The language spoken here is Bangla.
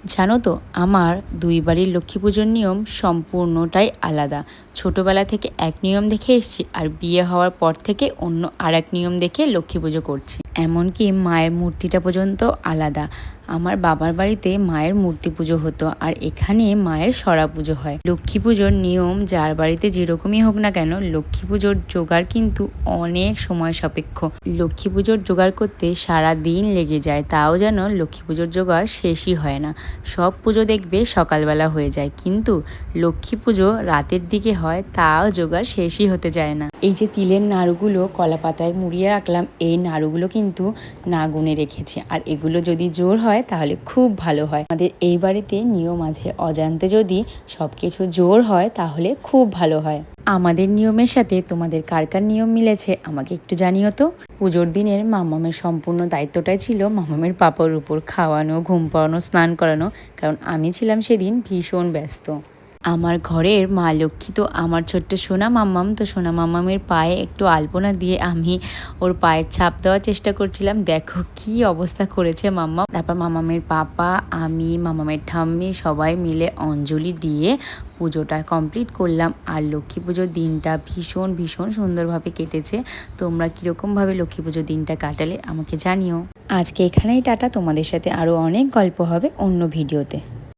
জানো তো, আমার দুই বাড়ির লক্ষ্মী পুজোর নিয়ম সম্পূর্ণটাই আলাদা। ছোটোবেলা থেকে এক নিয়ম দেখে এসেছি, আর বিয়ে হওয়ার পর থেকে অন্য আর এক নিয়ম দেখে লক্ষ্মী পুজো করছি। এমনকি মায়ের মূর্তিটা পর্যন্ত আলাদা। আমার বাবার বাড়িতে মায়ের মূর্তি পুজো হতো, আর এখানে মায়ের সরা পুজো হয়। লক্ষ্মী পুজোর নিয়ম যার বাড়িতে যেরকমই হোক না কেন, লক্ষ্মী পুজোর জোগাড় কিন্তু অনেক সময় সাপেক্ষ। লক্ষ্মী পুজোর জোগাড় করতে সারা দিন লেগে যায়, তাও যেন লক্ষ্মী পুজোর জোগাড় শেষই হয় না। সব পুজো দেখবে সকালবেলা হয়ে যায়, কিন্তু লক্ষ্মী পুজো রাতের দিকে হয়, তাও জোগাড় শেষই হতে যায় না। এই যে তিলের নাড়ুগুলো কলা পাতায় মুড়িয়ে রাখলাম, এই নাড়ুগুলো কিন্তু না গুনে রেখেছি, আর এগুলো যদি জোর হয় তাহলে খুব ভালো হয়। আমাদের এই বাড়িতে নিয়ম আছে, অজান্তে যদি সব কিছু জোর হয় তাহলে খুব ভালো হয়। আমাদের নিয়মের সাথে তোমাদের কার কার নিয়ম মিলেছে আমাকে একটু জানিও তো। পুজোর দিনের মামামের সম্পূর্ণ দায়িত্বটাই ছিল মামামের পাপার উপর, খাওয়ানো, ঘুম পাড়ানো, স্নান করানো, কারণ আমি ছিলাম সেদিন ভীষণ ব্যস্ত। আমার ঘরের মা লক্ষ্মী তো আমার ছোট্ট সোনা মাম্মাম, তো সোনা মাম্মামের পায়ে একটু আলপনা দিয়ে আমি ওর পায়ের ছাপ দেওয়ার চেষ্টা করছিলাম। দেখো কি অবস্থা করেছে মাম্মা। তারপর মামামের পাপা, আমি, মামামের ঠাম্মি সবাই মিলে অঞ্জলি দিয়ে পুজোটা কমপ্লিট করলাম। আর লক্ষ্মী পুজোর দিনটা ভীষণ ভীষণ সুন্দরভাবে কেটেছে। তোমরা কীরকমভাবে লক্ষ্মী পুজোর দিনটা কাটালে আমাকে জানিও। আজকে এখানেই টাটা, তোমাদের সাথে আরও অনেক গল্প হবে অন্য ভিডিওতে।